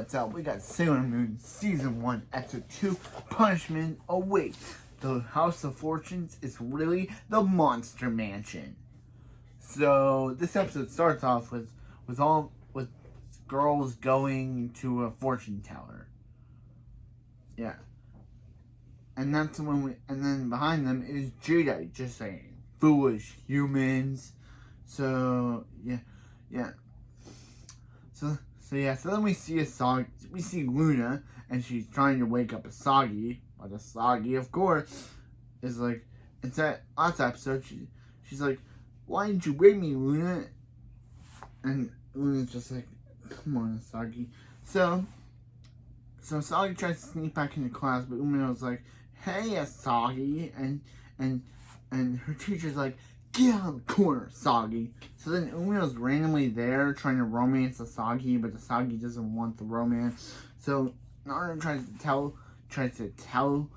starts out, we got Sailor Moon Season 1, Episode 2, Punishment Awaits. The House of Fortunes is really the Monster Mansion. So, this episode starts off with girls going to a fortune teller. Yeah. And that's when and then behind them is Jada just saying, foolish humans. So, yeah. So then we see we see Luna, and she's trying to wake up Usagi, but Usagi, of course, is like, it's that last episode, she's like, why didn't you wake me, Luna? And Luna's just like, come on, Usagi. So Usagi tries to sneak back into class, but Umino's like, hey, Usagi, and her teacher's like, get out of the corner, Usagi. So then Umino's randomly there trying to romance Usagi, but Usagi doesn't want the romance. So Naruto tries to tell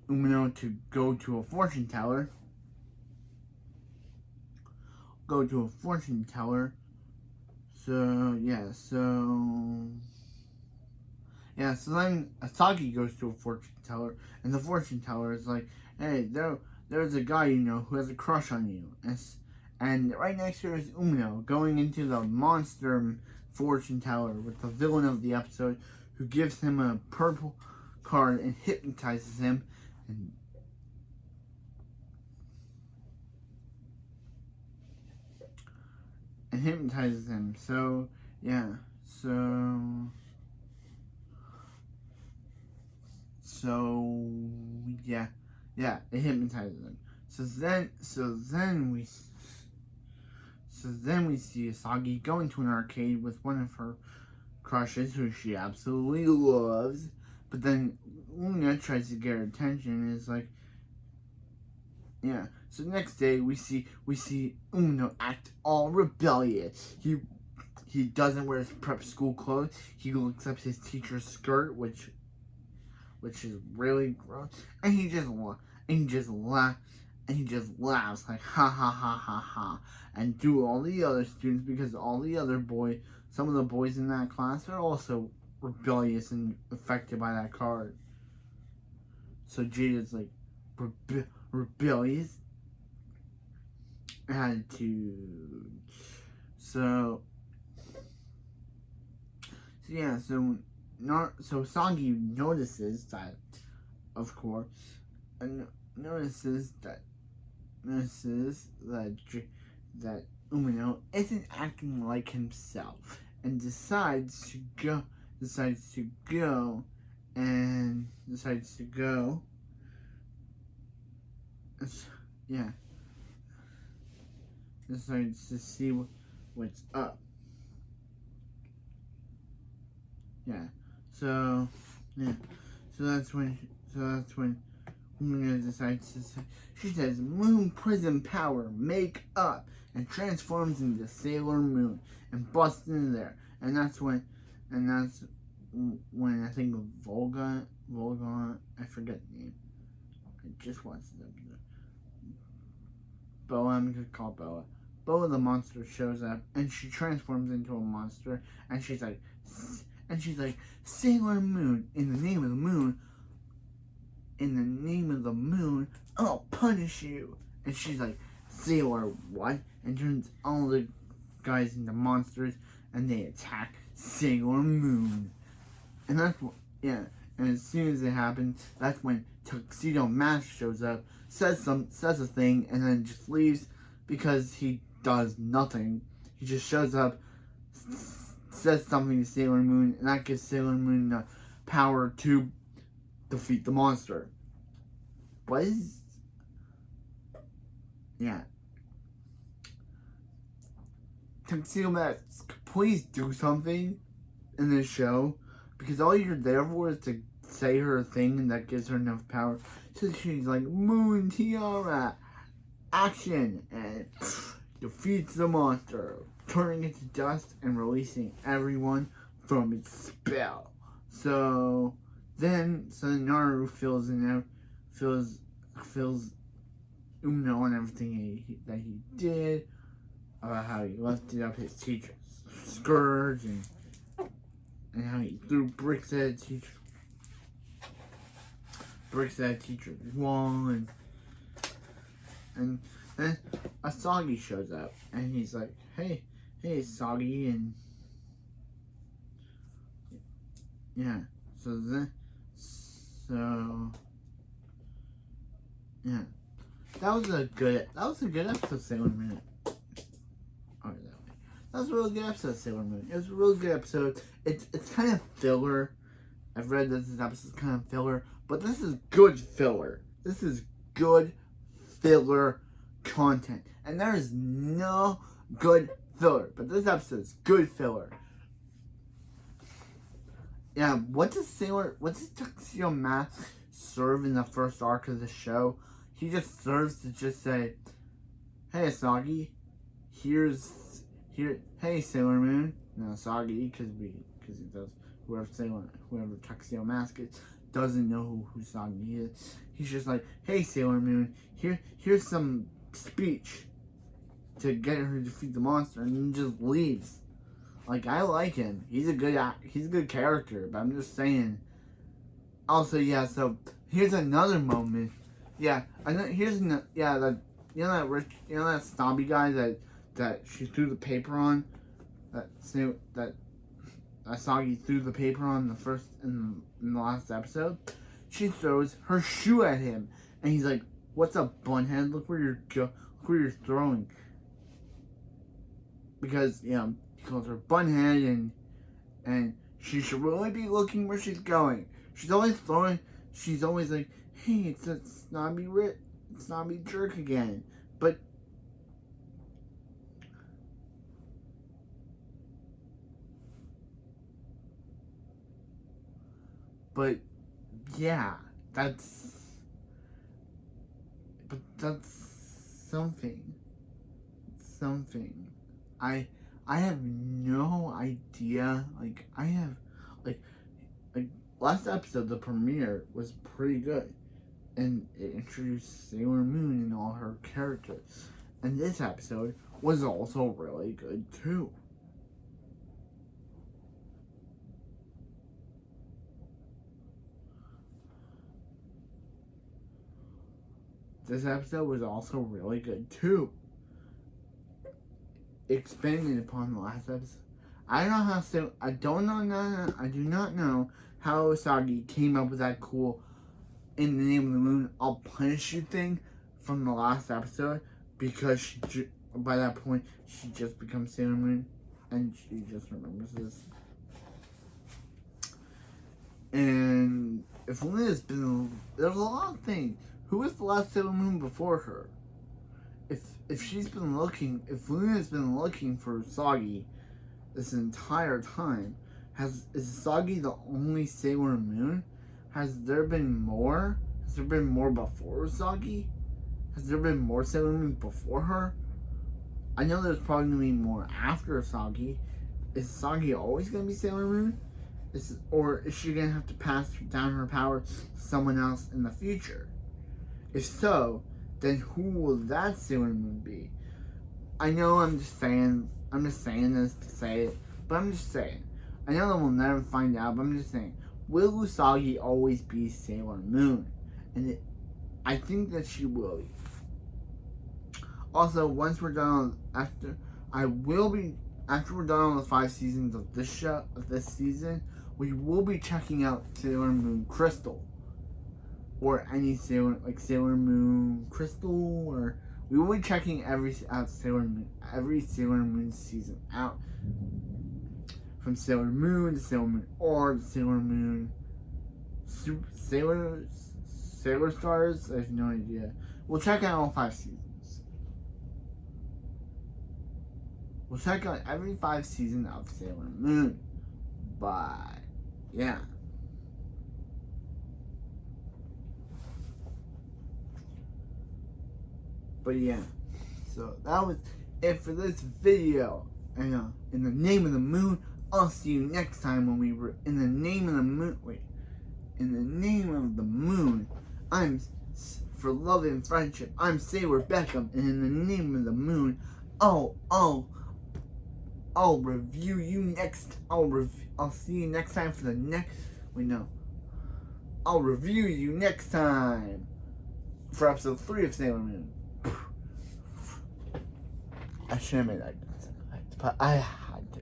Umino to go to a fortune teller. So then Usagi goes to a fortune teller, and the fortune teller is like, hey, there's a guy you know who has a crush on you. And right next to her is Umino going into the monster fortune teller with the villain of the episode, who gives him a purple card and hypnotizes him. So, it hypnotizes him. So then we see Usagi going to an arcade with one of her crushes, who she absolutely loves. But then Luna tries to get her attention and is like, yeah. So next day we see Umino act all rebellious. He doesn't wear his prep school clothes. He looks up his teacher's skirt, which is really gross, and he just laughs like ha ha ha ha ha, and do all the other students, because all the other some of the boys in that class are also rebellious and affected by that card. So Jada's like, rebellious attitude. So Usagi notices that, of course, and notices that Umino isn't acting like himself, and decides to go to see what's up. So that's when Umino decides to say, she says, Moon Prism Power, make up, and transforms into Sailor Moon and busts in there. And that's when I think Volga, I forget the name. I just watched the episode. Boa, I'm gonna call Boa. Boa the monster shows up, and she transforms into a monster, and she's like, Sailor Moon, in the name of the moon, I'll punish you. And she's like, Sailor what? And turns all the guys into monsters, and they attack Sailor Moon. And and as soon as it happens, that's when Tuxedo Mask shows up, says a thing, and then just leaves, because he does nothing. He just shows up, says something to Sailor Moon, and that gives Sailor Moon the power to defeat the monster. Tuxedo Mask, please do something in this show, because all you're there for is to say her a thing that gives her enough power. So she's like, Moon Tiara, action, and defeats the monster, turning it to dust and releasing everyone from its spell. So then Naru fills Umino on everything that he did, about how he lifted up his teacher's skirt, and how he threw bricks at a teacher's wall, and then Usagi shows up, and he's like, hey Usagi, and yeah, so yeah, that was a good episode, Sailor Moon. Alright, that was a really good episode, Sailor Moon. It was a really good episode. It's kind of filler. I've read that this episode's kind of filler, but this is good filler. This is good filler content, and there is no good filler, but this episode is good filler. Yeah, what does Tuxedo Mask serve in the first arc of the show? He just serves to just say, hey Usagi, hey Sailor Moon. No, Usagi, because he does, whoever Tuxedo Mask is, doesn't know who Usagi is. He's just like, hey Sailor Moon, here's some speech to get her to defeat the monster, and he just leaves. Like, I like him. He's a good character, but I'm just saying. Also, yeah, so here's another moment. Yeah, that snobby guy that she threw the paper on, that Usagi threw the paper on in the last episode. She throws her shoe at him, and he's like, "What's up, bunhead? Look where you're throwing." Because he calls her bunhead, and she should really be looking where she's going. She's always like, hey, it's that snobby jerk again. But yeah, that's something. I have no idea. Last episode, the premiere was pretty good, and it introduced Sailor Moon and all her characters. And this episode was also really good too. This episode was also really good too. Expanding upon the last episode. I do not know how Usagi came up with that cool "in the name of the moon, I'll punish you" thing from the last episode, because by that point she just becomes Sailor Moon, and she just remembers this. And there's a lot of things. Who was the last Sailor Moon before her? If Luna's been looking for Usagi this entire time, is Usagi the only Sailor Moon? Has there been more? Has there been more before Usagi? Has there been more Sailor Moon before her? I know there's probably going to be more after Usagi. Is Usagi always going to be Sailor Moon? Or is she going to have to pass down her power to someone else in the future? If so, then who will that Sailor Moon be? I know I'm just saying this to say it, but I'm just saying. I know that we'll never find out, but I'm just saying. Will Usagi always be Sailor Moon? And I think that she will be. Also, once we're done after we're done on the 5 seasons of this season, we will be checking out Sailor Moon Crystal. Or any Sailor Moon Crystal, or we will be checking every Sailor Moon season out. From Sailor Moon to Sailor Moon Or to Sailor Moon Sailor Stars. I have no idea. We'll check out all 5 seasons. We'll check out every 5 seasons of Sailor Moon. But yeah. But yeah, so that was it for this video. And in the name of the moon, I'll see you next time when we were in the name of the moon. In the name of the moon, I'm for love and friendship. I'm Sailor Beckham, and in the name of the moon, I'll review you next. I'll see you next time for the next. Wait, no. I'll review you next time for episode 3 of Sailor Moon. I should have made that, but I